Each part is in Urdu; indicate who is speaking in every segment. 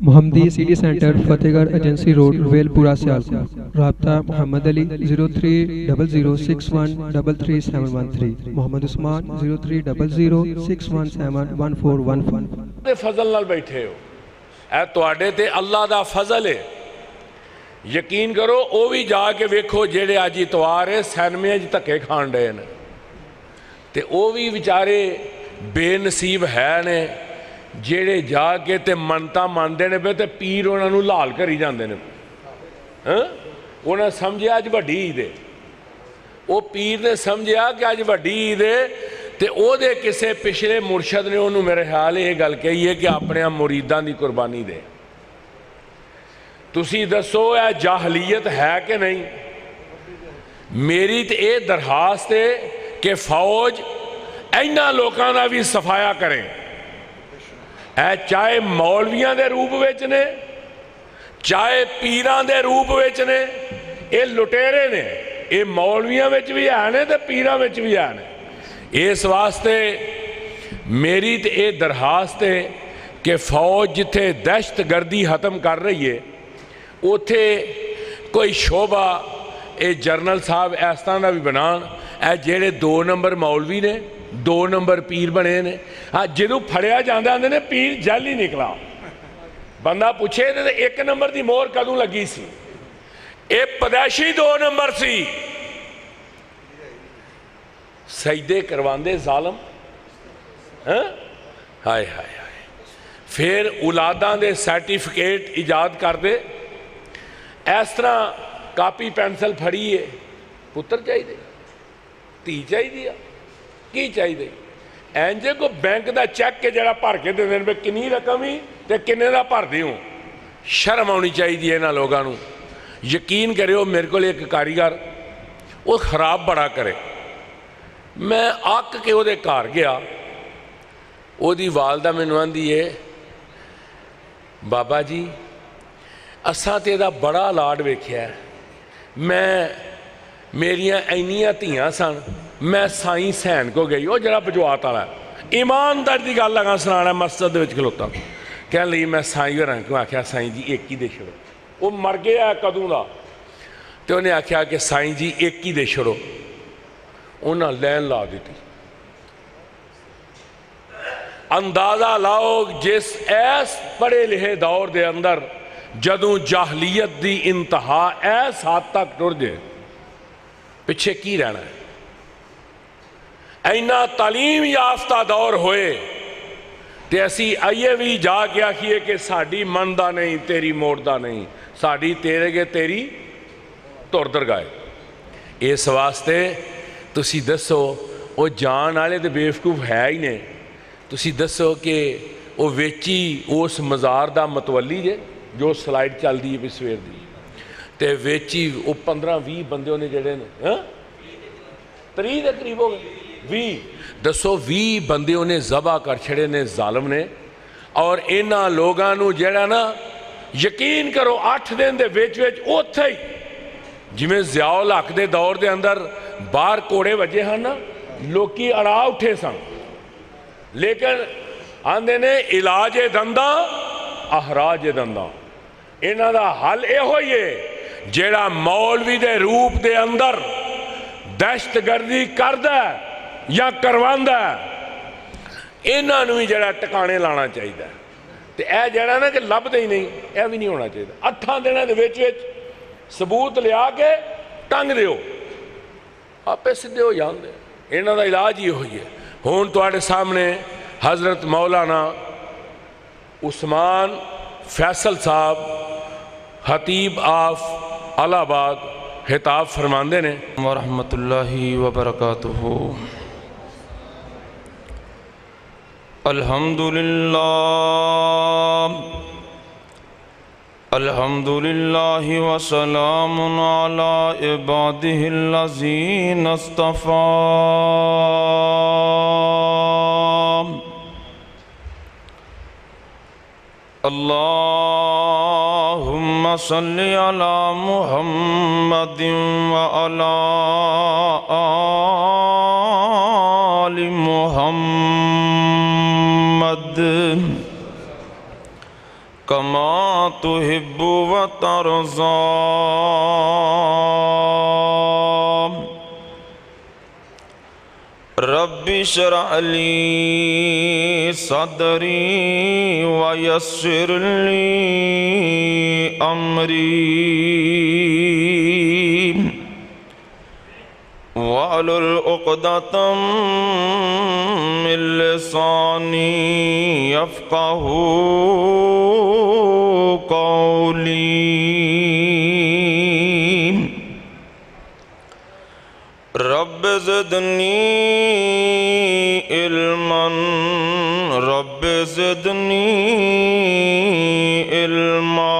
Speaker 1: محمدی سٹی سینٹر فتح گڑھ ایجنسی روڈ ویل پورہ سیالکوٹ. رابطہ محمد علی 0300613373 محمد عثمان 030061711415.
Speaker 2: دے فضل نال بیٹھے ہو اے تواڈے تے اللہ دا فضل ہے. یقین کرو او بھی جا کے ویکھو جیڑے اج اتوار ہے سینمے اج دھکے کھان ڈے نے تے او بھی بیچارے بے نصیب ہے نے جیڑے جا کے تے منتا ماندے نے پہ تے پیر انہاں نوں لال کری جاندے نے. انہاں سمجھیا اج وڈی عید ہے. او پیر نے سمجھیا کہ اج وڈی عید ہے تے او دے کسے پچھلے مرشد نے انہوں میرے خیال یہ گل کہی ہے کہ اپنے مریداں دی قربانی دے. تسی دسو اے جاہلیت ہے کہ نہیں؟ میری تے اے درخواست ہے کہ فوج اینا لوکاں دا بھی صفایا کریں. اے چاہے مولویاں دے روپ وچ نے چاہے پیراں دے روپ وچ نے اے لٹیرے نے. اے مولویاں وچ بھی آنے تے پیراں وچ بھی آنے. اس واسطے میری تے اے درخواست ہے کہ فوج جتھے دہشت گردی ختم کر رہی ہے اوتھے کوئی شعبہ اے جرنل صاحب اس طرح دا بھی بنان. اے جیڑے 2 نمبر مولوی نے 2 نمبر پیر بنے نے جنہوں پھڑیا جاندے آندے نے پیر جل ہی نکلا. بندہ پوچھے تے 1 نمبر دی مور کدوں لگی سی؟ اے پدیشی 2 نمبر سی. سجدے کرواندے ظالم ہائے ہائے ہائے. پھر اولاداں دے سرٹیفکیٹ ایجاد کر دے. اس طرح کاپی پینسل پھڑی ہے پتر چاہیے تھی چاہیے کی چاہیے اینجے کو بینک دا چیک کے جڑا بھر کے دے دین پہ کنی رقم ہی تے کنے دا بھر دیوں. شرم آنی چاہیے انہاں لوگاں نوں. یقین کریو میرے کو ایک کاریگر وہ خراب بڑا کرے. میں آک کے وہ دے کار گیا وہ دی والدہ میں نواندی ہے بابا جی اساں تے دا بڑا لاڈ ویکھیا ہے. میں میریاں اینیاں تھیاں سن میں سائیں سین کو گئی وہ جڑا بجوات والا ایماندار دی گل لگا سنانا مسجد دے وچ کھلوتا کہن لئی میں سائیں ہو رہا کیوں آکھیا سائیں جی ایک ہی دے چھڑو. وہ مر گیا کدوں دا تے انہیں آکھیا کہ سائیں جی ایک ہی دے چھڑو. انہاں لین لا دیتی. اندازہ لاؤ جس ایس پڑھے لکھے دور دے اندر جدوں جاہلیت دی انتہا ایس حد تک ٹر جائے پیچھے کی رہنا ہے؟ اینا تعلیم یافتہ دور ہوئے تے اسی آئیے بھی جا کے آکھیے کہ ساڑی مندہ نہیں تیری موڑدہ نہیں ساڑی تیرے گے تیری توردر گائے. اس واسطے تسی دسو وہ جان آلے دے بیوقوف ہے ہی نے. تسی دسو کہ وہ ویچی اس مزار دا متولی جے جو سلائیڈ چل دی ہے سویر دی تے ویچی وہ 15-20 بندے نے جڑے نے 30 دے قریب ہو گئے 20 دسو 20 بندے نے ذبح کر چھڑے نے ظالم نے. اور انہاں لوگاں نو جڑا نا یقین کرو 8 دن دے ویچ اوتھے ہی جویں ضیاء الحق دے دور دے اندر باہر کوڑے وجے ہن نا لوکی اڑا اٹھے سن. لیکن آندے نے علاج دنداں احراج دنداں. انہاں دا حل اے ہوئی ہے جیڑا مولوی دے روپ دے اندر دہشت گردی کردہ یا کرواندہ انہاں نوی جیڑا ٹکانے لانا چاہیے. تے اے جیڑا نا کہ لب دے ہی نہیں اے بھی نہیں ہونا چاہیے. 8 دنوں دے وچ ثبوت لیا کے ٹنگ دیو آپ سدھے ہو جاندے. انہاں دا علاج ہی ہوئی ہے. ہون تواڈے سامنے حضرت مولانا عثمان فیصل صاحب خطیب آف الہ آباد خطاب فرماندے نے
Speaker 3: ورحمۃ اللہ وبرکاتہ. الحمدللہ وسلام علی عبادہ الذین اصطفیٰ. اللہم صلی علی محمد وعلی آل محمد كما تحب وترضى رب اشرح لي صدري ويسر لي أمري واحلل عقدة من لساني يفقهوا قولي رب زدني علما رب زدني علما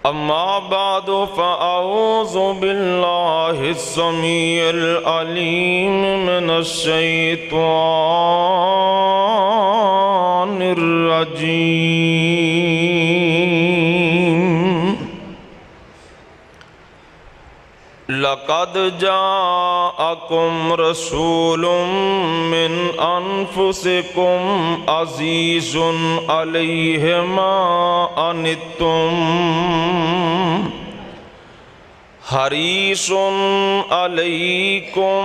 Speaker 3: أما بعد فأعوذ بالله السميع العليم من الشيطان الرجيم لقد جاءكم رسول من أنفسكم عزيز عليه ما عنتم حريص عليكم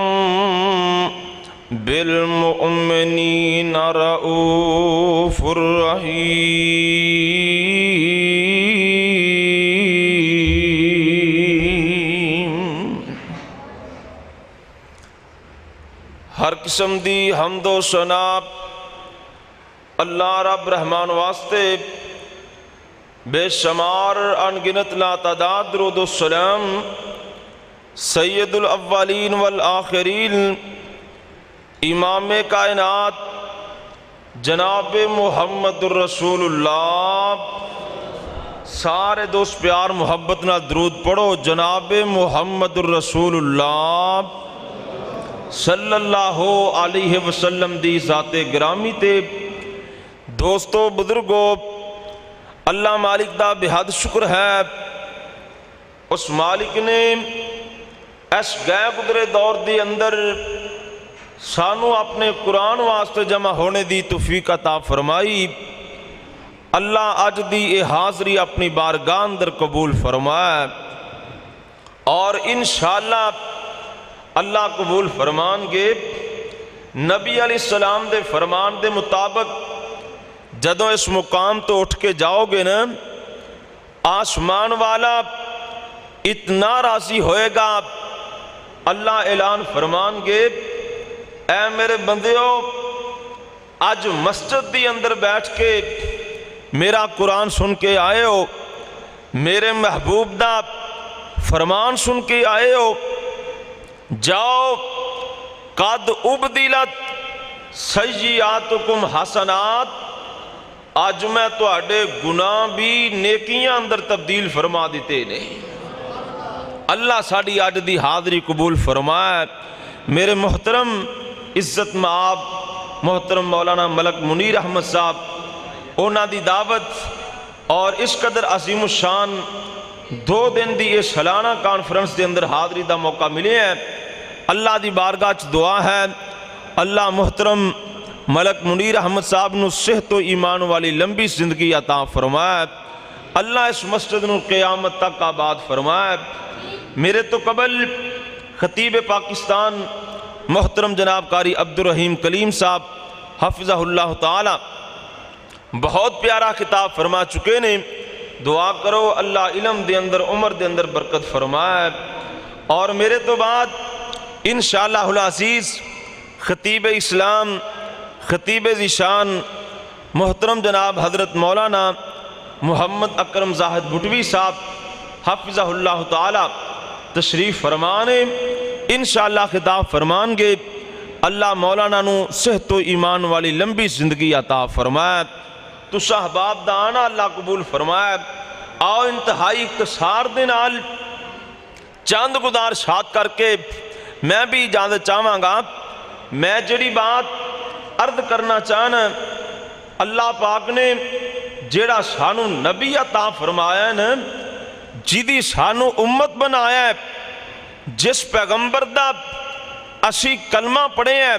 Speaker 3: بالمؤمنين رؤوف رحيم۔ ہر قسم دی حمد و ثنا اللہ رب رحمان واسطے، بے شمار انگنت لا تعداد درود و سلام سید الاولین والآخرین، امام کائنات جناب محمد الرسول اللہ۔ سارے دوست پیار محبت نہ درود پڑھو جناب محمد الرسول اللہ صلی اللہ علیہ وسلم دی ذات گرامی تے۔ دوستو بزرگو، اللہ مالک دا بہت شکر ہے، اس مالک نے اس گئے گزرے دور دی اندر سانو اپنے قرآن واسطے جمع ہونے دی توفیق عطا فرمائی۔ اللہ اج دی اے حاضری اپنی بارگاہ اندر قبول فرمائے، اور انشاءاللہ اللہ قبول فرمان گے۔ نبی علیہ السلام دے فرمان دے مطابق جدوں اس مقام تو اٹھ کے جاؤ گے نا، آسمان والا اتنا راضی ہوئے گا، اللہ اعلان فرمان گے، اے میرے بندیو، آج مسجد دی اندر بیٹھ کے میرا قرآن سن کے آئے ہو، میرے محبوب دا فرمان سن کے آئے ہو، جاؤ قد ابدلت سیئاتکم حسنات، آج میں تو اڈے گناہ بھی نیکیاں اندر تبدیل فرما دیتے نہیں۔ اللہ ساڑی آج دی حاضری قبول فرمائے۔ میرے محترم عزت مآب محترم مولانا ملک منیر احمد صاحب، اونا دی دعوت اور اس قدر عظیم الشان 2 دن دی اس سالانہ کانفرنس دے اندر حاضری دا موقع ملے ہیں۔ اللہ دی بارگاہ چ دعا ہے، اللہ محترم ملک منیر احمد صاحب نو صحت و ایمان والی لمبی زندگی عطا فرمائے، اللہ اس مسجد نو قیامت تک آباد فرمائے۔ میرے تو قبل خطیب پاکستان محترم جناب قاری عبدالرحیم کلیم صاحب حفظہ اللہ تعالی بہت پیارا خطاب فرما چکے نے۔ دعا کرو اللہ علم دے اندر عمر دے اندر برکت فرمائے، اور میرے تو بعد انشاءاللہ العزیز خطیب اسلام خطیب ذیشان محترم جناب حضرت مولانا محمد اکرم زاہد بھٹوی صاحب حفظہ اللہ تعالی تشریف فرمانے، انشاءاللہ خطاب فرمان گے۔ اللہ مولانا نو صحت و ایمان والی لمبی زندگی عطا فرمائے، تو صحباب دا آنا اللہ قبول فرمائے۔ آؤ انتہائی اختصار دے نال چاند گزار شاد کر کے میں بھی اجازت چاہواں گا۔ میں جڑی بات عرض کرنا چاہنا، اللہ پاک نے جیڑا سانو نبی عطا فرمایا ہے نا، جیدی سانو امت بنایا ہے، جس پیغمبر دا اسی کلمہ پڑھے ہیں،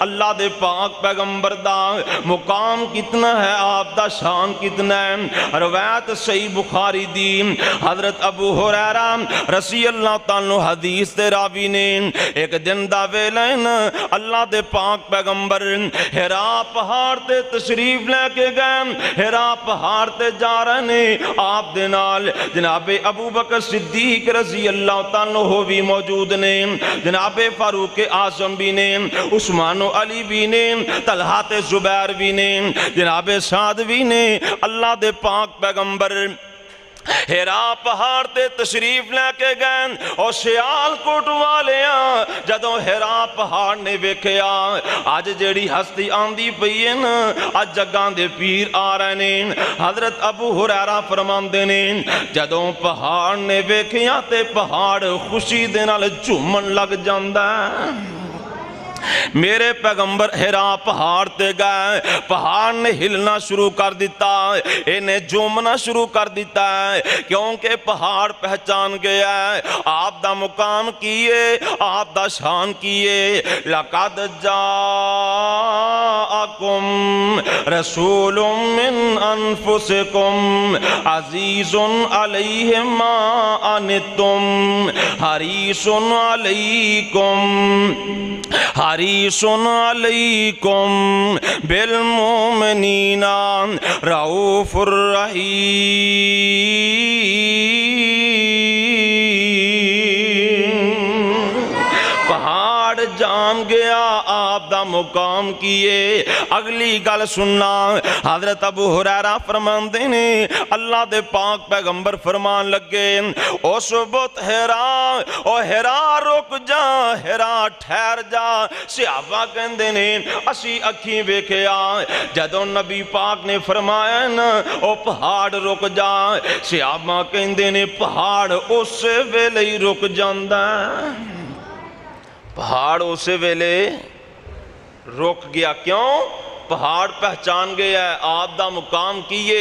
Speaker 3: اللہ دے پاک پیغمبر دا مقام کتنا ہے، آپ دا شان کتنا ہے۔ روایت صحیح بخاری دی، حضرت ابو ہریرہ رضی اللہ تعالیٰ حدیث تے راوی نے ایک دن دا ویلین اللہ دے پاک پیغمبر ہرا پہاڑ تے تشریف لے کے گئے، ہرا پہاڑ تے جا رہے نے، آپ دے نال جناب ابو بکر صدیق رضی اللہ تعالیٰ بھی موجود نے، جناب فاروق اعظم بھی نے، عثمان و علی بھی نے، طلحہ تے زبیر بھی نے، جناب سعد بھی نے۔ اللہ دے پاک پیغمبر ہیرا پہاڑ تے تشریف لے کے گئے اور سیال کوٹ والیاں جدوں ہیرا پہاڑ نے ویکھیا اج جیڑی ہستی آندی پئی ہے نا، اج جگاں دے پیر آ رہے نے۔ حضرت ابو ہریرہ فرماندے نے جدوں پہاڑ نے ویکھیا تے پہاڑ خوشی دے نال جھومن لگ جاندا ہے۔ میرے پیغمبر ہیرا پہاڑ تے گئے، پہاڑ نے ہلنا شروع کر دیتا، انہیں جومنا شروع کر دیتا ہے، کیونکہ پہاڑ پہچان گیا ہے آپ دا مقام کیے، آپ دا شان کیے۔ لَقَدْ جَاءَكُمْ رَسُولٌ مِّنْ أَنفُسِكُمْ عَزِيزٌ عَلَيْهِ مَا عَنِتُّمْ حَرِيصٌ عَلَيْكُمْ بِالْمُؤْمِنِينَ رَءُوفٌ رَحِيمٌ۔ پہاڑ جان گیا آپ دا مقام کیے۔ اگلی گل سننا، حضرت ابو ہریرہ فرماندے نے اللہ دے پاک پیغمبر فرمان لگے اس بت ہیرا، او ہیرا رک جا، ہیرا ٹھہر جا۔ صحابہ کہندے نے اسی اکھیں ویکھیا جدوں نبی پاک نے فرمایا نا او پہاڑ رک جا، صحابہ کہندے نے پہاڑ اس ویلے ہی رک جاندا ہے۔ پہاڑ اسے ویلے رک گیا، کیوں؟ پہاڑ پہچان گیا ہے آپ دا مقام کیے،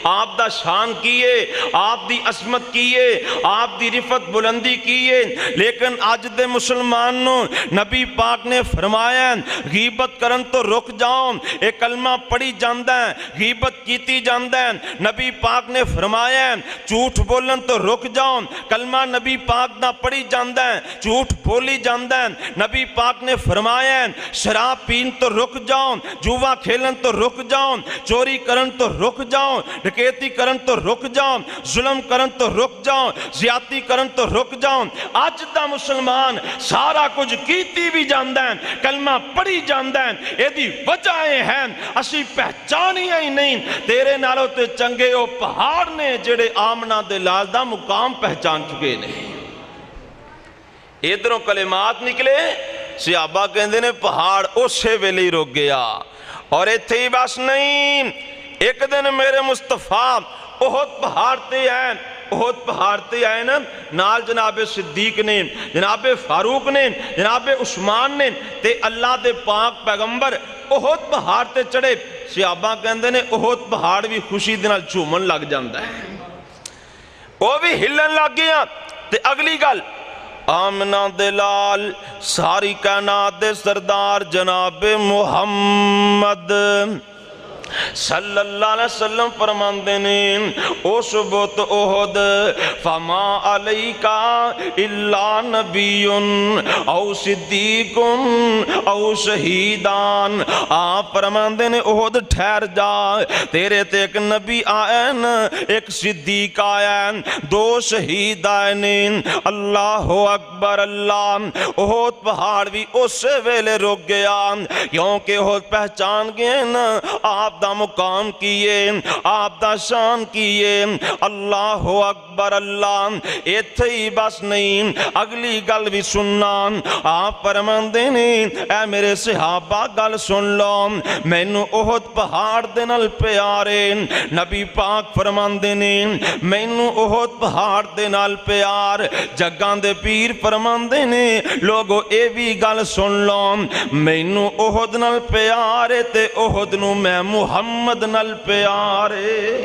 Speaker 3: آپ دا شان کیے، آپ دی عظمت کیے، آپ دی رفت بلندی کیے۔ لیکن آج دے مسلمانوں نبی پاک نے فرمایا غیبت کرن تو رک جاؤ، ایک کلمہ پڑھی جاندہ ہے، غیبت کیتی جاندہ ہے۔ نبی پاک نے فرمایا جھوٹ بولن تو رک جاؤ، کلمہ نبی پاک نہ پڑھی جاندہ ہے، جھوٹ بولی جاندہ ہے۔ نبی پاک نے فرمایا شراب پین تو رک جاؤ، جوا کھیلن تو رک جاؤ، چوری کرن تو رک جاؤ، ڈکیتی کرن تو رک جاؤ، ظلم کرن تو رک جاؤ، زیادتی کرن تو رک جاؤ۔ آج دا مسلمان سارا کچھ کیتی بھی جاندہ ہے، کلمہ پڑھی جاندہ ہے، یہ دی وجہیں ہیں اسی پہچانی ہی نہیں۔ تیرے نالوں تے چنگے او پہاڑ نے جڑے آمنہ دے لال دا مقام پہچان چکے نہیں۔ ادھروں کلمات نکلے، صحابہ کہندے نے پہاڑ اسے ویلے ہی رک گیا۔ اور ایتھے ہی بس نہیں، ایک دن میرے مصطفیٰ احد پہاڑ تے آئے، احد پہاڑ تے آئے نا، نال جناب صدیق نے، جناب فاروق نے، جناب عثمان نے تے اللہ دے پاک پیغمبر احد پہاڑ تے چڑھے۔ صحابہ کہندے نے احد پہاڑ بھی خوشی دے نال جھومن لگ جاندا ہے، وہ بھی ہلن لگ گیا۔ تے اگلی گل آمنہ دلال ساری کائنات دے سردار جناب محمد صلی اللہ علیہ وسلم فرماندے نے اس بت احد فما علیکا الا نبی او صدیق او شہیدان۔ آپ فرماندے نے احد ٹھہر جا، تیرے تے ایک نبی آئین، ایک صدیق آئین، دو شہید آئین۔ اللہ اکبر اللہ۔ احد پہاڑ بھی اس ویلے رک گیا کیونکہ احد پہچان گئے نا آپ دا مقام کیے، آپ دا شان کیے۔ اللہ اکبر اللہ۔ ایتھے ہی بس نہیں، اگلی گل بھی سننا۔ آپ فرماندے نے اے میرے صحابہ گل سن لو، مینوں احد پہاڑ دے نال پیارے۔ نبی پاک فرماندے نے مینوں احد پہاڑ دے نال پیار۔ جگاں دے پیر فرماندے نے لوگو اے بھی گل سن لو، مینوں احد نال پیارے تے احد نو میں محمد نال پیارے۔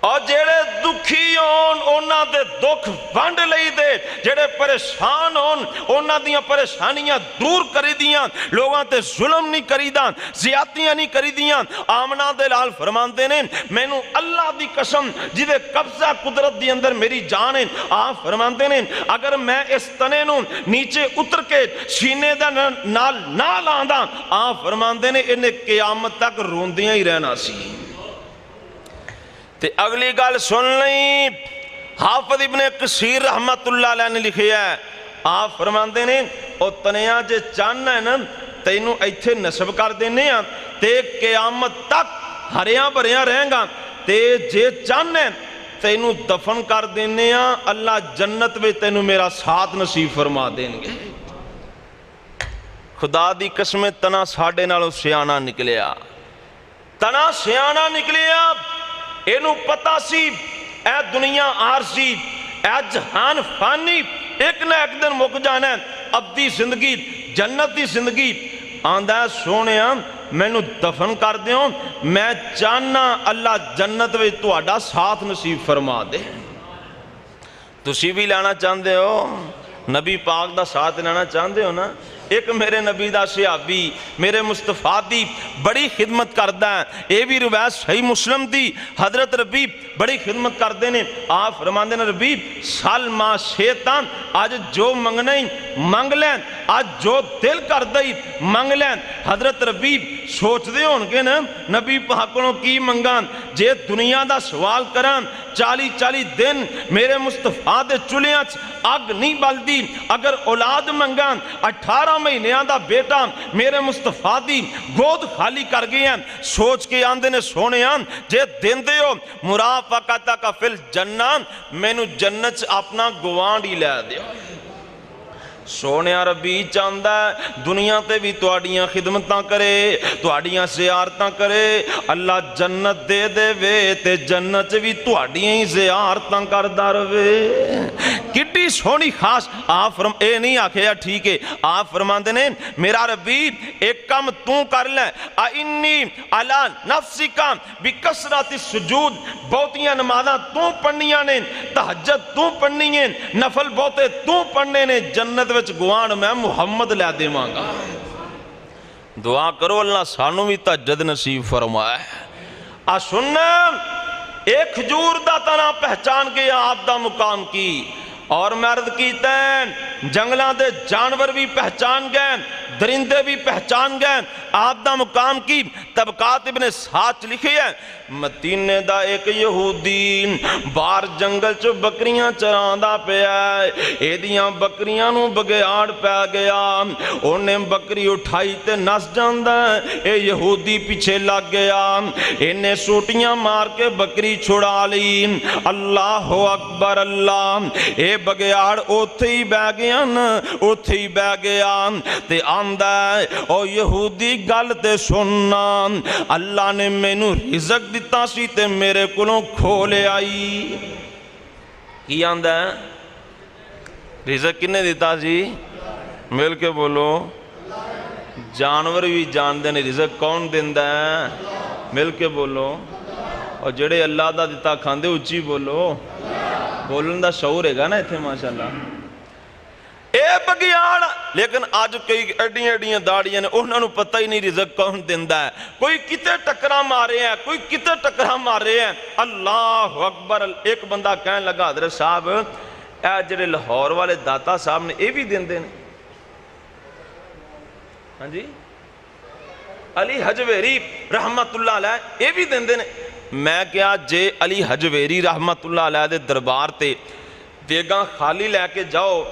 Speaker 3: اور جڑے دکھی ہون اونا دے دکھ ونڈ لئی دے، جڑے پریشان ہون اونا دیاں پریشانیاں دور کری دیاں، لوگاں تے ظلم نہیں کری دیاں، زیادتیاں نہیں کری دیاں۔ آمنہ دے لال فرماندے نے میں نو اللہ دی قسم جدے قبضہ قدرت دی اندر میری جان ہے، آپ فرماندے نے اگر میں اس تنے نو نیچے اتر کے سینے دا نال نال آنداں، آپ فرماندے نے انہیں قیامت تک روندیاں ہی رہنا سی۔ تے اگلی گل سن لیں، حافظ ابن کثیر رحمت اللہ علیہ نے لکھے ہے، آپ فرماندے نے او تنیاں جے چاہنا ہے نا تینوں ایتھے نصب کر دینے ہیں تے قیامت تک ہریاں بھریاں رہیں گا، تے جے چاہنا ہے تینوں دفن کر دینے ہیں، اللہ جنت میں تینوں میرا ساتھ نصیب فرما دیں گے۔ خدا دی قسمیں تنا ساڑھے نالوں سیانہ نکلیا، تنا سیانہ نکلیا، اینو پتا سی اے دنیا عارضی، اے جہان فانی، ایک نہ ایک دن مک جانا ہے، ابدی زندگی جنتی زندگی آندہ سونے میں نو دفن کر دیوں، میں چاہنا اللہ جنت میں تو آڈا ساتھ نصیب فرما دے۔ تسی بھی لانا چاہندے ہو، نبی پاک دا ساتھ لانا چاہندے ہو نا؟ ایک میرے نبی دا صحابی میرے مصطفیٰ دی بڑی خدمت کردہ ہے، اے بھی روایت صحیح مسلم دی، حضرت ربی بڑی خدمت کردے نے، آپ فرماندے نے ربی سال ماں شیطان آج جو منگنے منگ لیں، آج جو دل کر دئی منگ لیں۔ حضرت ربی سوچ دے ہونگے نا نبی پاکوں کی منگان جے دنیا دا سوال کران 40 دن میرے مصطفیٰ دے چلیاں اگ نہیں بلدی، اگر اولاد منگان 18 مہینیاں دا بیٹا میرے مصطفیٰ دی گود خالی کر گئے ہیں، سوچ کے آندے نے سونے آن جے دین دے ہو مرافقتہ کا فی الجنہ، میں نو جنت اپنا گوانڈی لے دے ہو۔ سونے ربی چاندہ ہے دنیا تے بھی توڑیاں خدمتاں کرے، توڑیاں زیارتاں کرے، اللہ جنت دے دے وے تے جنت بھی توڑیاں ہی زیارتاں کردہ روے۔ کٹی سونی خاص آپ اے نہیں آکھے یا ٹھیک ہے، آپ فرماندے نے میرا ربی ایک کم تو کر لیں، انی علا نفسی کا بکسرات سجود، بہتیاں نمازاں تو پڑھنیاں نے، تہجد تو پڑھنی ہیں، نفل بہتے تو پڑھنے نے، جنت وچ گوان میں محمد لے دے مانگا۔ دعا کرو اللہ سانو بھی تہجد نصیب فرمائے۔ سننا ایک کھجور دا تنا پہچان کے آپ دا مقام کی، اور مرد کی تین جنگلاں دے جانور بھی پہچان گئے، درندے بھی پہچان گئے، آپ دا مقام کی۔ طبقات ابن ساتھ لکھے ہیں مدینے دا ایک یہودی بار جنگل چو بکریاں چراندہ پہ آئے، ایدیاں بکریاں نو بگیاڑ پہ گیا، انہیں بکری اٹھائی تے نس جاندہ، اے یہودی پیچھے لگ گیا، انہیں سوٹیاں مار کے بکری چھڑا لی، اللہ اکبر اللہ، اے بگیاڑ اوتھے ہی بہ گیا نا، اوتھے ہی بہ گیا تے آندہ ہے او یہودی گل تے سننا، اللہ نے میں نو رزق دیتا سی تے میرے کلوں کھولے آئی۔ کی آندہ ہے رزق کنے دیتا سی؟ مل کے بولو، جانور بھی جان دینے رزق کون دیندہ ہے؟ مل کے بولو، اور جڑے اللہ دا دیتا کھاندے اچھی بولو، بولن دا شعور ہے گا نا اتھے ماشاءاللہ۔ اے بگیاڑ لیکن آج کئی ایڈیاں داڑیاں نے انہوں نے پتہ ہی نہیں رزق کون دیندہ ہے، کوئی کتے ٹکرا مارے ہیں، کوئی کتے ٹکرا مارے ہیں، اللہ اکبر۔ ایک بندہ کہنے لگا حضرت صاحب اے جڑے لاہور والے داتا صاحب نے اے بھی دیندے نے، ہاں جی علی حجویری رحمت اللہ علیہ اے بھی دیندے نے۔ میں کیا جے علی حجویری رحمت اللہ علیہ دے دربار تے دیگاں خالی لے کے جاؤ،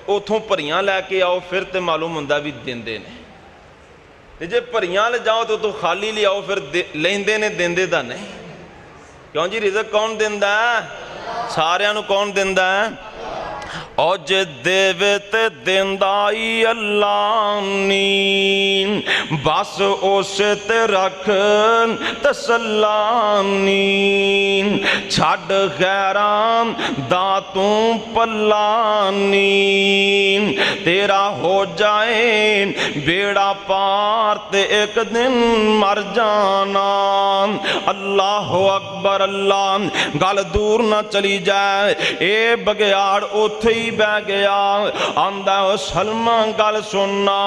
Speaker 3: اوتھوں پریاں لے کے آؤ، پھر تے معلوم ہوندہ بھی دیندے نے، جے پریاں لے جاؤ تو خالی لے آؤ، پھر لیندے نے دیندے دا نہیں۔ کیوں جی رزق کون دیندہ ہے؟ ساریاں نو کون دیندہ ہے؟ او جے دیوے تے دیندائی اللہ نی بس اسے تے رکھ تسلانی چھڑ غیران داتوں پلانی تیرا ہو جائے بیڑا پار تے ایک دن مر جانا اللہ اکبر اللہ گل دور نہ چلی جائے اے بگیاڑ اتھے ہی بہ گیا آندہ او سلمہ گل سننا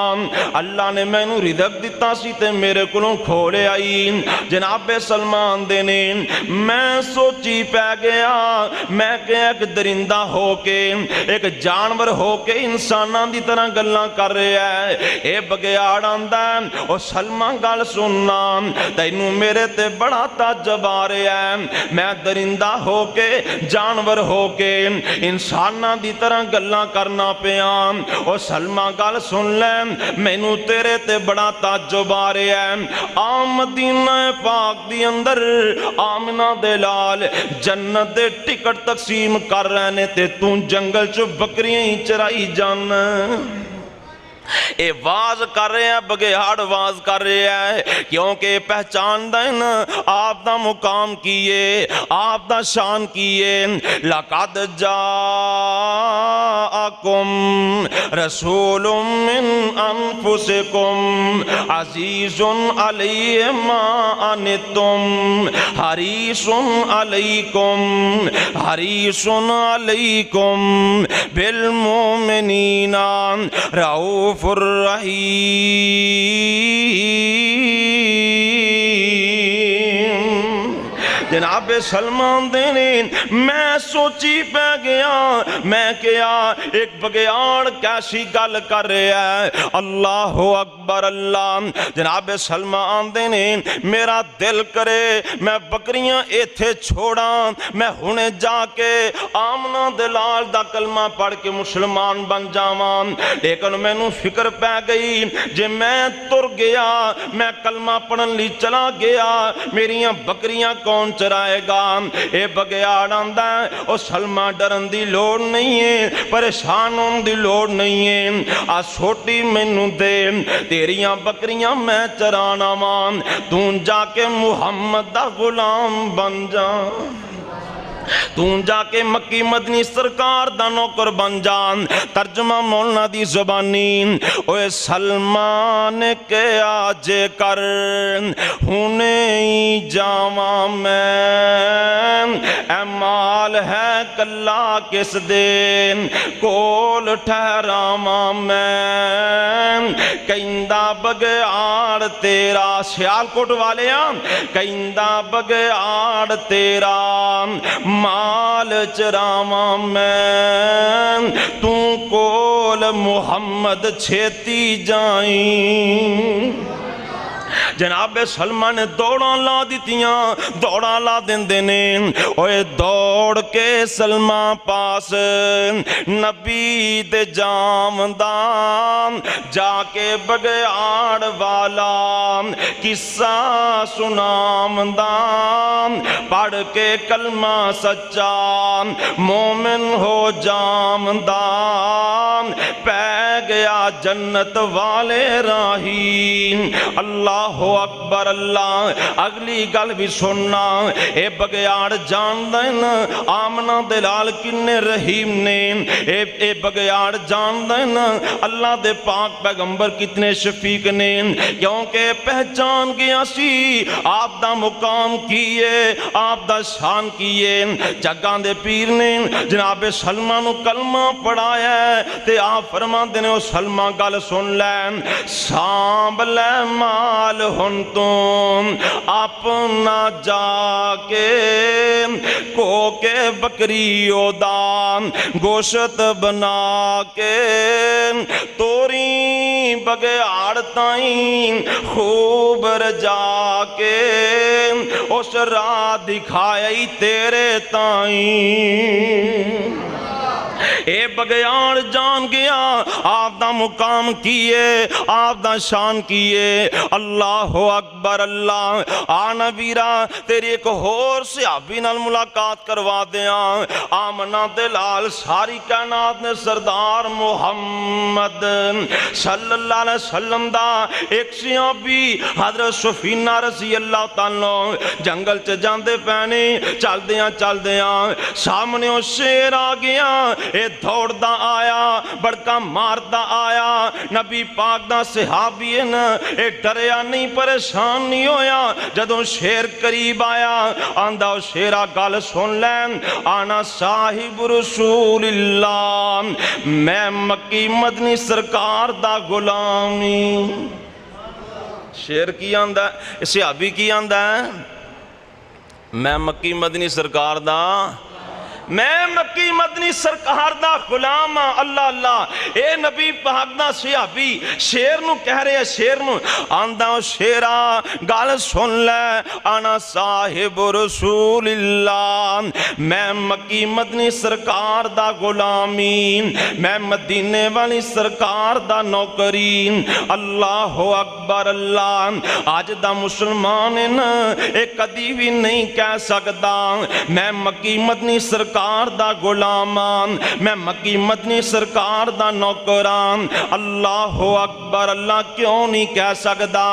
Speaker 3: اللہ نے میں نو رزق دیتا سی تے میرے کلوں کھوڑے آئی جناب سلمہ آندے نے میں سوچی پہ گیا میں کہ ایک درندہ ہو کے ایک جانور ہو کے انساناں دی طرح گلاں کر رہے ہیں اے بگیاڑ آندہ او سلمہ گل سننا تینوں میرے تے بڑا تعجب آ رہے ہیں میں درندہ ہو کے جانور ہو کے انساناں دی طرح گلاں کرنا پیاں او سلمہ گل سن لیں میں نو تیرے تے بڑا تعجب آ رہے ہیں مدینہ پاک دی اندر آمنہ دے لال جنت دے ٹکٹ تقسیم کر رہنے تے تو جنگل چو بکریاں ہی چرائی جان اے واز کر رہے ہیں بگیاڑ واز کر رہے ہیں کیونکہ پہچان دائن آپ دا مقام کیے آپ دا شان کیے لَقَدْ جَاءَكُمْ رَسُولٌ مِّنْ أَنفُسِكُمْ عَزِيزٌ عَلَيْهِ مَا أَنِتُّمْ حَرِيصٌ عَلَيْكُمْ بِالْمُؤْمِنِينَ رؤوف الرحیم جناب سلمان دینین میں سوچی پہ گیا میں کیا ایک بگیاڑ کیسی گل کر رہے ہیں اللہ اکبر اللہ جناب سلمان دینین میرا دل کرے میں بکریاں ایتھے چھوڑا میں ہونے جا کے آمنہ دلال دا کلمہ پڑھ کے مسلمان بن جاوان لیکن میں نو فکر پہ گئی جے میں تر گیا میں کلمہ پڑھن لی چلا گیا میریاں بکریاں کون چرائے گا اے بگیاڑ آندہ ہے او سلمہ ڈرن دی لوڑ نہیں ہے پریشان ہون دی لوڑ نہیں ہے چھوٹی میں نو دے تیریاں بکریاں میں چرانا مان تون جا کے محمد دا غلام بن جا تون جا کے مکی مدنی سرکار دا نوکر بن جان ترجمہ مولانا دی زبانی اوے سلمان کے آجے کر ہونے ہی جاواں میں اے مال ہے کلا کس دین کول ٹھہراواں میں کہندہ بگیاڑ تیرا سیالکوٹ والے کہندہ بگیاڑ تیرا مال چراواں میں تو کول محمد چھیتی جائیں جناب سلمہ نے دوڑاں لا دیتیاں دوڑاں لا دن دینے اوے دوڑ کے سلمہ پاس نبی دے جامدان جا کے بگیاڑ والا قصہ سنامدان پڑھ کے کلمہ سچا مومن ہو جامدان پہ گیا جنت والے راہی اللہ اکبر اللہ اگلی گل بھی سننا اے بگیاڑ جاندین آمنہ دلال کنے رحیم نے اے بگیاڑ جاندین اللہ دے پاک پیغمبر کتنے شفیق نے کیونکہ پہچان گیا سی آپ دا مقام کیے آپ دا شان کیے جگان دے پیر نے جناب سلمہ نو کلمہ پڑھایا ہے تے آپ فرما دینے او سلمہ گل سن لین سانب لے مال ہن تم اپنا جا کے کو کے بکریو دان گوشت بنا کے توری بگیاڑ تائیں خوب رجا کے اس راہ دکھائی تیرے تائیں اے بگیاڑ جان گیا آپ دا مقام کیے آپ دا شان کیے اللہ اکبر اللہ آنا ویرا تیری ایک اور صحابی نال ملاقات کروا دیاں آمنہ دلال ساری کائنات نے سردار محمد صلی اللہ علیہ وسلم دا ایک صحابی حضرت سفینہ رضی اللہ تعالیٰ جنگل چ جاندے پہنے چل دیاں سامنے او شیر آ گیا اے دوڑ دا آیا بڑکا مار دا آیا نبی پاک دا صحابی اے ڈریا نہیں پریشان نہیں ہویا جدوں شیر قریب آیا آندہ او شیرہ گل سن لین آنا صاحب رسول اللہ میں مکی مدنی سرکار دا غلامی شیر کی آندہ صحابی کی آندہ میں مکی مدنی سرکار دا میں مکی مدنی سرکار دا غلام اللہ اللہ اے نبی پاک دا صحابی شیر نو کہہ رہے ہیں شیر نو آندہ شیرہ گال سن لے آنا صاحب رسول اللہ میں مکی مدنی سرکار دا غلامی میں مدینے والی سرکار دا نوکرین اللہ اکبر اللہ آج دا مسلمان ایک کدی بھی نہیں کہہ سکتا میں مکی مدنی سرکار دا غلامان میں مکی مدنی سرکار دا نوکران اللہ اکبر اللہ کیوں نہیں کہہ سکتا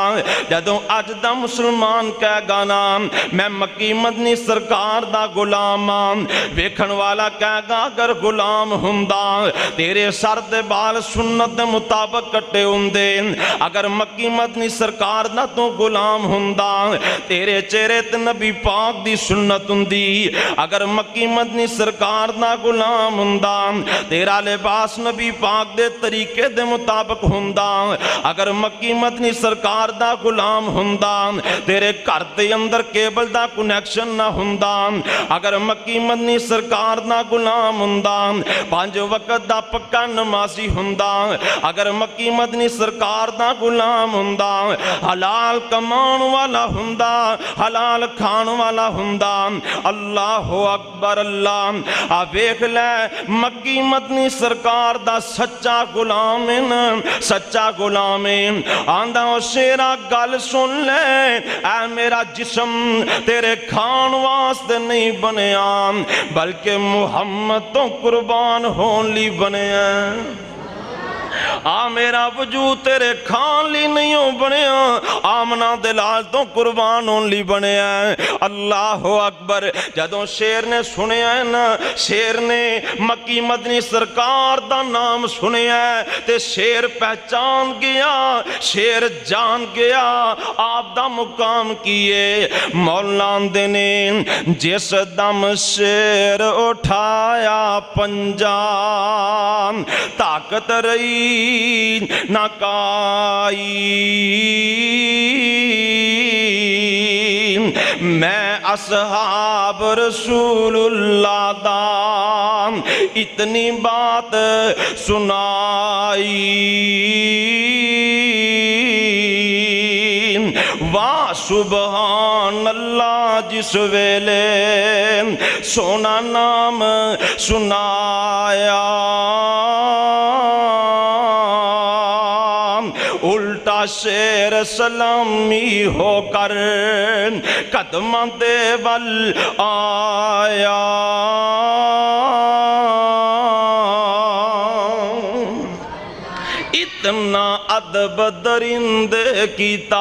Speaker 3: جدوں اج دا مسلمان کہہ گانا میں مکی مدنی سرکار دا غلامان ویکھن والا کہہ گا اگر غلام ہوندا تیرے سر دے بال سنت دے مطابق کٹے ہوندے اگر مکی مدنی سرکار دا تو غلام ہوندا تیرے چہرے تے نبی پاک دی سنت ہوندی اگر مکی مدنی سرکار دا غلام ہوندا تیرا لباس نبی پاک دے طریقے دے مطابق ہوندا اگر مکی مدنی سرکار دا غلام ہوندا تیرے گھر دے اندر کیبل دا کنیکشن نہ ہوندا اگر مکی مدنی سرکار دا غلام ہوندا 5 وقت دا پکا نمازی ہوندا اگر مکی مدنی سرکار دا غلام ہوندا حلال کمان والا ہوندا حلال کھان والا ہوندا اللہ اکبر اللہ ویکھ لے مکی مدنی سرکار دا سچا غلام سچا غلام آندا شیرا گل سن لے اے میرا جسم تیرے کھان واسطے نہیں بنیا بلکہ محمد تو قربان ہون لی بنیا میرا وجود تیرے کھان لی نہیں ہو بنیا آمنہ دلال تو قربان ہون لی بنیا اللہ اکبر جدوں شیر نے سنیا ہے نا شیر نے مکی مدنی سرکار دا نام سنیا ہے تے شیر پہچان گیا شیر جان گیا آپ دا مقام کیے مولان دینے جس دم شیر اٹھایا پنجام طاقت رہی نہ کائی میں اصحاب رسول اللہ دا اتنی بات سنائی واہ سبحان اللہ جس ویلے سونا نام سنایا الٹا شیر سلامی ہو کر قدماں دے بل آیا اتنا ادب درندے کیتا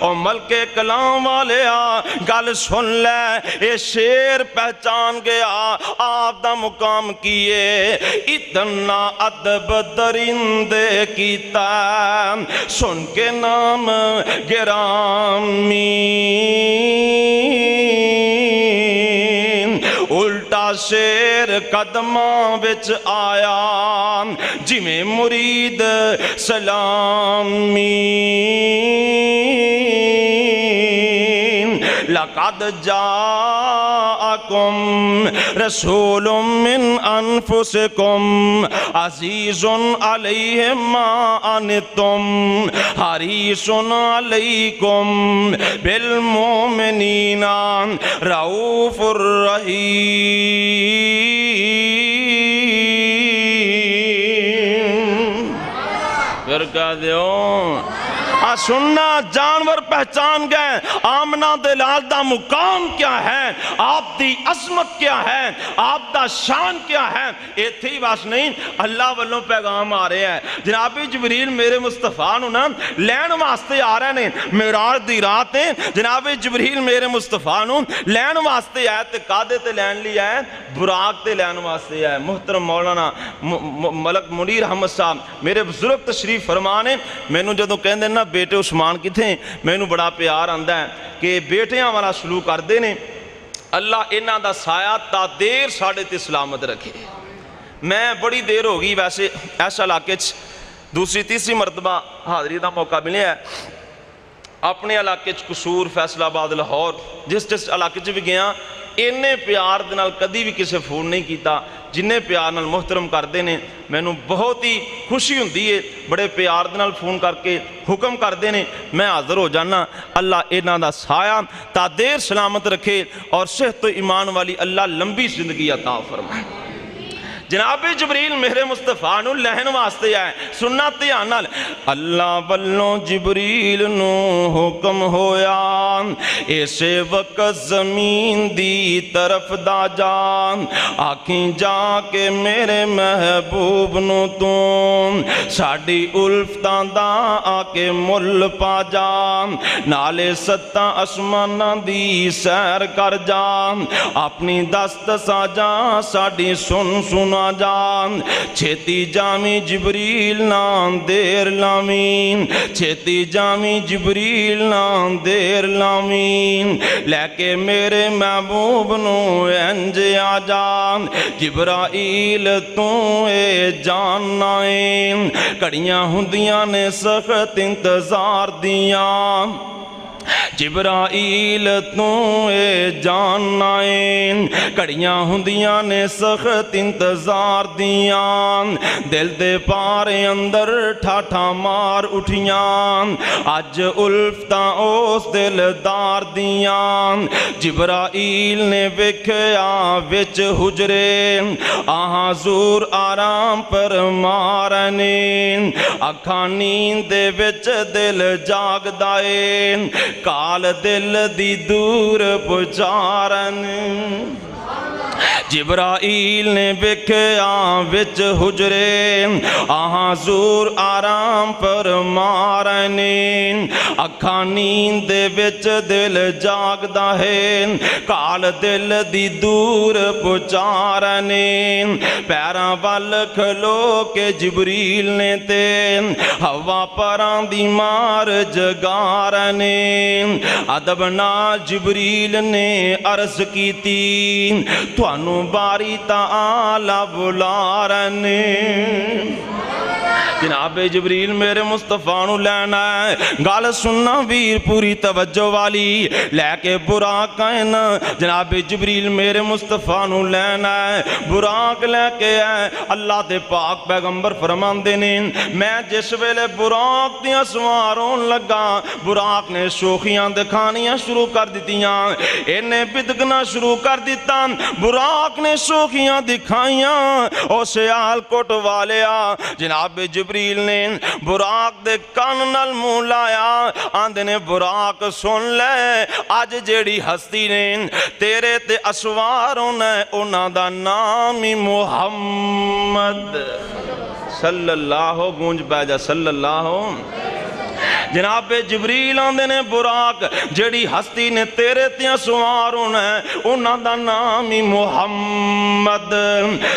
Speaker 3: او ملک کلام والے گل سن لے اے شیر پہچان گیا آپ دا مقام کیے اتنا ادب درندے کیتا سن کے نام گرامی الٹا شیر قدماں بچ آیا جی میں مرید سلامی لقد جاءکم رسول من انفسکم عزیز علیہ ما انتم حریص علیکم بالمؤمنین رؤوف الرحیم ذکر کہہ دیو سننا جانور پہچان گئے آمنہ دلال دا مقام کیا ہے آپ دی عظمت کیا ہے آپ دا شان کیا ہے ایتھے ہی بس نہیں اللہ والوں پیغام آ رہے ہیں جناب جبریل میرے مصطفیٰ نو نا لین واسطے آ رہے ہیں معراج دی رات ہے جناب جبریل میرے مصطفیٰ نو لین واسطے آئے تے قادے تے لین لیا ہے براق تے لین واسطے آئے محترم مولانا ملک منیر احمد صاحب میرے بزرگ تشریف فرمانے میں نو جدوں کہندے نا بیٹے عثمان کتھے میں نو بڑا پیار آندا ہے کہ بیٹیاں والا سلوک کردے نے اللہ انہاں دا سایہ تا دیر ساڑے تے سلامت رکھے میں بڑی دیر ہو گئی ویسے ایسا علاقے دوسری تیسری مرتبہ حاضری دا موقع ملے ہے اپنے علاقے قصور فیصل آباد لاہور جس علاقے بھی گیا انہیں پیار دے نال کدی بھی کسے فون نہیں کیتا جنہیں پیار نال محترم کردے نے میں نو بہت ہی خوشی ہوندی ہے بڑے پیار دے نال فون کر کے حکم کردے نے میں حاضر ہو جانا اللہ انہاں دا سایہ تا دیر سلامت رکھے اور صحت و ایمان والی اللہ لمبی زندگی عطا فرمائے جناب جبریل میرے مصطفیٰ نو لہن واسطے آئے سننا دھیان نال اللہ والوں جبریل نو حکم ہویا اسے وقت زمین دی طرف دا جان آکھیں جا کے میرے محبوب نو تم ساڑی الفتان دا آکے مل پا جان نالے ستاں اسمانہ دی سیر کر جان اپنی دست سا جان ساڑی سن جان چھتی جامی جبریل نام دیر لامین چھتی جامی جبریل نام دیر لامین لے کے میرے محبوب نو انج آ جان جبرائیل تو اے جان نائن کڑیاں ہندیاں نے سخت انتظار دیاں جبرائیل تو اے جان نائن کڑیاں ہندیاں نے سخت انتظار دیاں دل دے پارے اندر ٹھاٹھا مار اٹھیاں اج الفتاں اس دلدار دیاں جبرائیل نے وکھیا وچ حجرے حضور آرام پر مارنے اکھاں نیند دے وچ دل جاگ دائے کال دل دی دور پچارن جبرائیل نے وکھیا وچ حجرے حضور آرام پر مارنے اکھاں نیند وچ دل جاگدا ہے کال دل دی دور پچارنے پیراں ول کھلو کے جبریل نے تے ہوا پراں دی مار جگارنے ادب نال جبریل نے عرض کیتی تھانوں باری تعالی بلارنے جناب جبریل میرے مصطفیٰ نو لینا ہے گال سننا ویر پوری توجہ والی لے کے براق آئینا جناب جبریل میرے مصطفیٰ نو لینا ہے براق لے کے آئے اللہ دے پاک پیغمبر فرمان دینے میں جس ویلے براق دیا سواروں لگا براق نے شوخیاں دکھانیاں شروع کر دیتیاں انہیں بدگنا شروع کر دیتا براق نے شوخیاں دکھائیاں اسے آل کوٹ والیا جناب جبریل نے براق دے کان نال منہ لایا آندے نے براق سن لے آج جیڑی ہستی نے تیرے تے اسواروں نے انہاں دا نام محمد صلی اللہ گونج بیجا صلی اللہ جناب جبریل آندے نے براق جیڑی ہستی نے تیرے تیاں سواروں نے انہاں دا نام محمد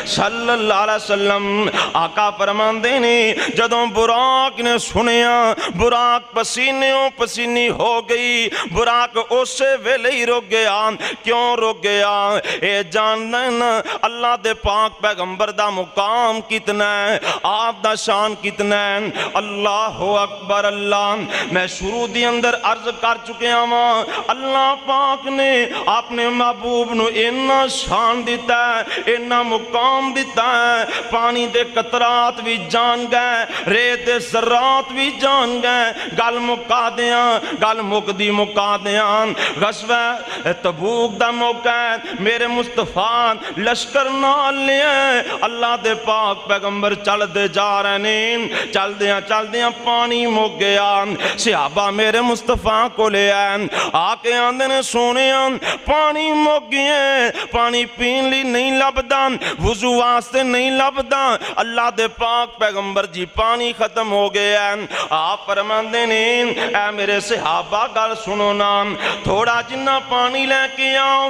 Speaker 3: صلی اللہ علیہ وسلم آقا فرماندے نے جدوں براق نے سنیا براق پسینیوں پسینی ہو گئی براق اسے ویلے ہی رک گیا کیوں رک گیا اے جاندن اللہ دے پاک پیغمبر دا مقام کتنا ہے آپ دا شان کتنا ہے اللہ اکبر اللہ میں شروع دی اندر عرض کر چکیا ہاں اللہ پاک نے اپنے محبوب نو اینا شان دیتا ہے, اینا مقام دیتا ہے, پانی دے قطرات بھی جان گئے, ریت دے ذرات بھی جان گئے. گل مکا دیاں, گل مک دی مکا دیاں. غزوہ تبوک دا موقع ہے, میرے مصطفیٰ لشکر نال لیا, اللہ دے پاک پیغمبر چل دے جا رہے ہیں, چل دیاں پانی مک گیا. صحابہ میرے مصطفیٰ کو لے آئے, آ کے آندے نے سونے پانی مک گئے, پانی پین لی نہیں لبدا, وضو واسطے نہیں لبدا. اللہ دے پاک پیغمبر جی پانی ختم ہو گیا. آپ فرماندے نے اے میرے صحابہ گل سنو نا, تھوڑا جنہ پانی لے کے آؤ.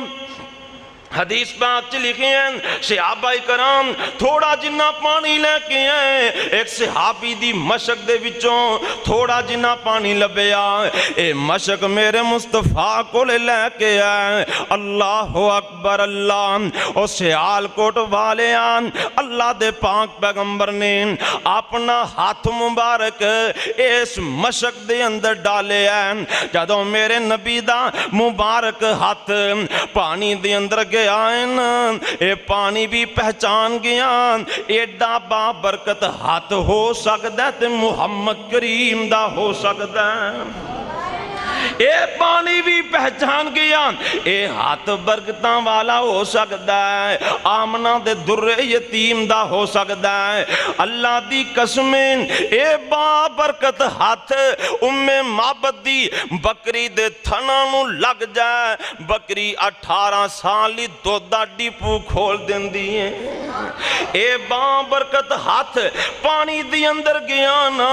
Speaker 3: حدیث پاک چ لکھے ہیں صحابہ کرام تھوڑا جنہ پانی لے کے آئے. ایک صحابی دی مشک دے وچوں تھوڑا جنہ پانی لبیا, اے مشک میرے مصطفیٰ کو لے کے آئے. اللہ اکبر اللہ. او سیال کوٹ والے آن اللہ دے پاک پیغمبر نے اپنا ہاتھ مبارک اس مشک دے اندر ڈالے ہیں. جدوں میرے نبی دا مبارک ہاتھ پانی دے اندر گیا اے پانی بھی پہچان گیا, ایڈا با برکت ہاتھ ہو سکتا ہے تے محمد کریم دا ہو سکتا ہے. اے پانی بھی پہچان گیا, اے ہاتھ برکتاں والا ہو سکتا ہے, آمنہ دے در یتیم دا ہو سکتا ہے. اللہ دی قسمیں اے با برکت ہاتھ ام معبد دی بکری دے تھنا نو لگ جائے, بکری 18 سالی دودا ڈیپو کھول دین دیئے. اے با برکت ہاتھ پانی دی اندر گیا نا,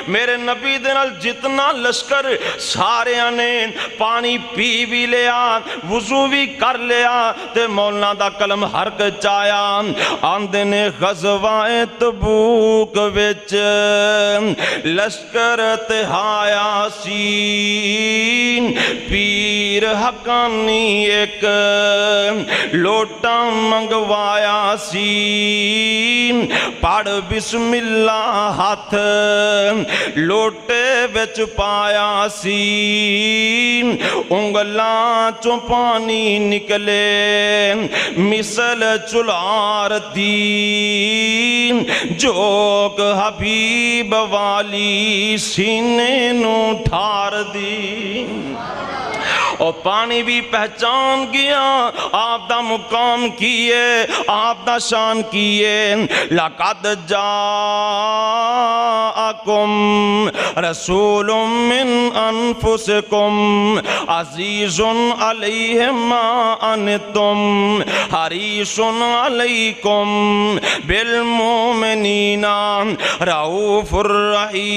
Speaker 3: میرے نبی دے نال جتنا لشکر سارے نے پانی پی بھی لیا, وضو بھی کر لیا, تے مولانا دا کلم حرک چایا. آندے نے غزوہ تبوک وچ لشکر تہایا سی, پیر حقانی ایک لوٹا منگوایا سی, پڑھ بسم اللہ ہاتھ لوٹے وچ پایا سی, انگلاں چوں پانی نکلے مثل چلار دی, جوک حبیب والی سینے نو ٹھار دی. اور پانی بھی پہچان گیا آپ دا مقام کیے, آپ دا شان کیے. لَقَدْ جَاءَكُمْ رَسُولٌ مِّنْ أَنفُسِكُمْ عَزِيزٌ عَلَيْهِ مَا أَنِتُمْ حَرِيصٌ عَلَيْكُمْ بِالْمُؤْمِنِينَ رَءُوفٌ رَحِيمٌ.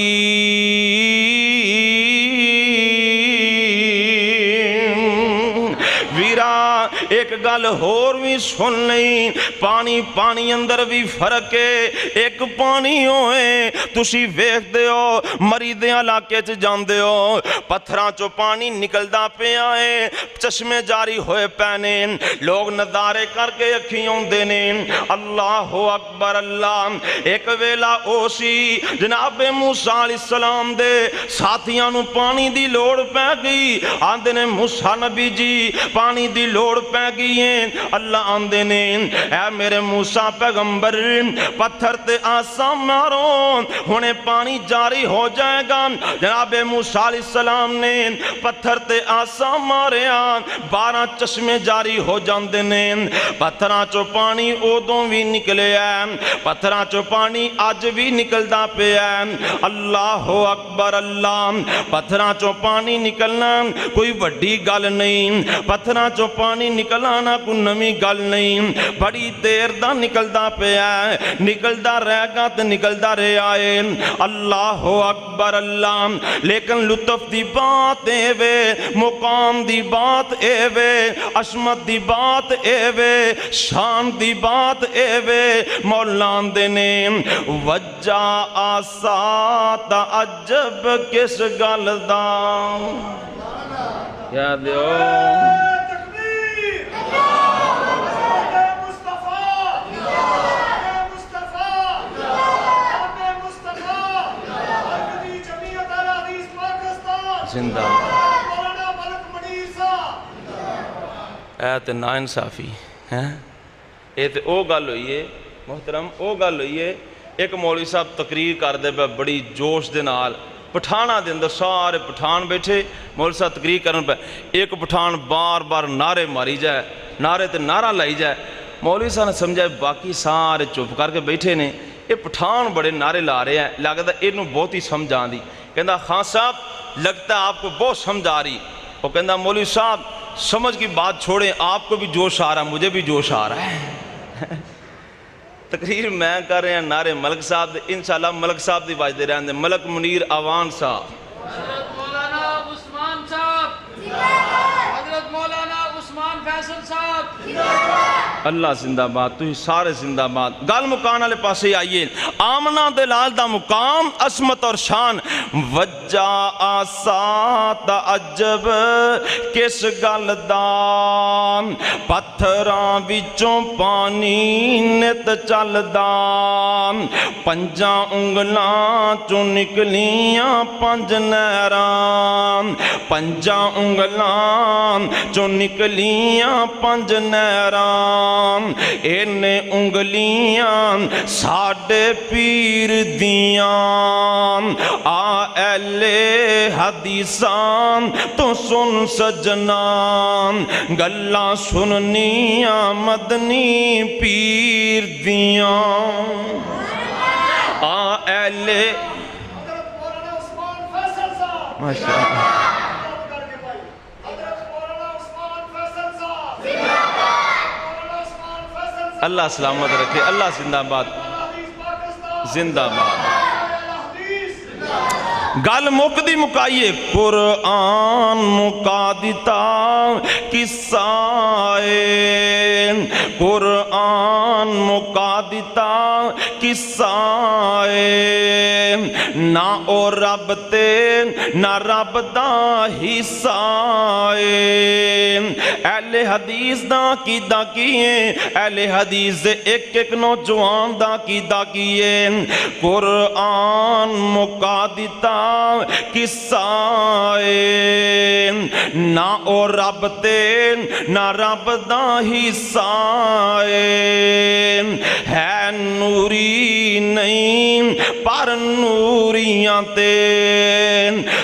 Speaker 3: ویرا ایک گل ہور بھی سن لیں, پانی اندر بھی فرق ہے. ایک پانی ہوئے تسی ویکھ دے ہو مری دے علاقے چ جاندے ہو, پتھراں چو پانی نکلدا پیا ہے, چشمے جاری ہوئے پینے, لوگ نظارے کر کے اکھیں اوندے نے. اللہ اکبر اللہ. ایک ویلا او سی جناب موسیٰ علیہ السلام دے ساتھیاں نو پانی دی لوڑ پہ گئی. آندے نے موسیٰ نبی جی پانی دی لوڑ پہ گئی ہیں. اللہ آندے نے اے میرے موسیٰ پیغمبر پتھر تے آسا مارو ہونے پانی جاری ہو جائے گا. جناب موسیٰ علیہ السلام نے پتھر تے آسا ماریا, 12 چشمے جاری ہو جاندے نے. پتھراں چو پانی اودوں بھی نکلے ہیں, پتھراں چو پانی اج بھی نکلدا پیا ہے. اللہ اکبر اللہ. پتھراں چو پانی نکلنا کوئی وڈی گل نہیں, پتھراں چو پانی نکلانا کوئی نمی گل نہیں, بڑی دیر دا نکلدا پیا ہے, نکلدا رہ گا تے نکلدا رہ آئے. اللہ اکبر اللہ. لیکن لطف دی بات اے وے, مقام دی بات اے وے, عظمت دی بات اے وے, شان دی بات اے وے. مولانا دے نے وجہ آسا تعجب کس گل دا کیا دیو. زندہ اے تے نا انصافی ہے اے تے او گل ہوئی ہے محترم او گل ہوئی ہے ایک مولوی صاحب تقریر کر دے پہ بڑی جوش دے نال پٹھانا دے اندر سارے پٹھان بیٹھے مولوی صاحب تقریر کرن پہ ایک پٹھان بار بار نعرے ماری جائے نعرے تے نعرہ لائی جائے مولوی صاحب نے سمجھا باقی سارے چپ کر کے بیٹھے نے یہ پٹھان بڑے نعرے لا رہے ہیں لگتا ہے انہوں بہت ہی سمجھ آن دی کہندہ خان صاحب لگتا ہے آپ کو بہت سمجھ آ رہی وہ کہندہ مولوی صاحب سمجھ کی بات چھوڑیں آپ کو بھی جوش آ رہا ہے مجھے بھی جوش آ رہا ہے تقریر میں کر رہے ہیں نعرے ملک صاحب دے انشاءاللہ ملک صاحب دی باج دے رہے ہیں ملک منیر آوان صاحب
Speaker 4: حضرت مولانا عثمان صاحب حضرت مولانا عثمان فیصل صاحب
Speaker 3: اللہ زندہ باد تو ہی سارے زندہ باد گل مکان والے پاسے آئیے آمنہ دلال دا مقام عظمت اور شان وجہ آسات عجب کس گل دا پتھراں وچوں پانی نت چلدا پنجاں انگلاں چوں نکلیاں پنج نہراں پنجاں انگلاں چوں نکلیاں پنج نہراں اینے انگلیاں ساڑے پیر دیاں آ اہل حدیثان تو سن سجنان گلاں سننیاں مدنی پیر دیاں آ اہل ماشاءاللہ اللہ سلامت رکھے اللہ زندہ باد زندہ باد گل مک دی مکائیے قرآن مکا دیتا قصہ قرآن مکا دیتا قصہ نہ او رب تے نہ رب دا حصہ اہل حدیث دا کیدہ کیے اہل حدیث دے ایک ایک نوجوان دا کیدہ کیے قرآن مکا دیتا قصہ نہ او رب تے نہ رب دا حصہ ہے نوری نہیں پر نوریاں تے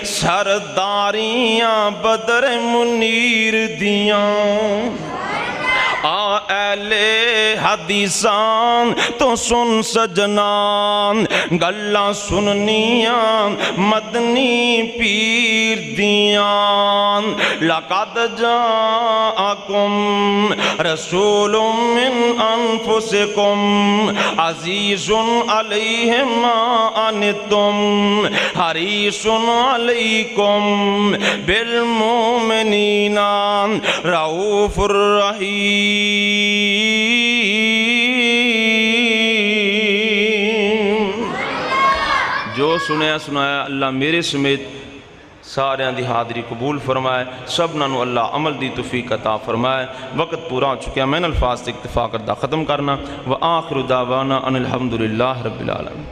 Speaker 3: سرداریاں بدر منیر دیاں آ اہل حدیثان تو سن سجنان گلاں سننیاں مدنی پیر دیاں لقد جاءکم رسول من انفسکم عزیز علیہ ما انتم حریص علیکم بالمؤمنین رؤوف الرحیم جو سنیا سنایا اللہ میرے سمیت سارے دی حاضری قبول فرمائے سبنا نو اللہ عمل دی توفیق عطا فرمائے وقت پورا ہو چکیا میں نے الفاظ سے اکتفا کردہ ختم کرنا وآخر دعوانا ان الحمدللہ رب العالمین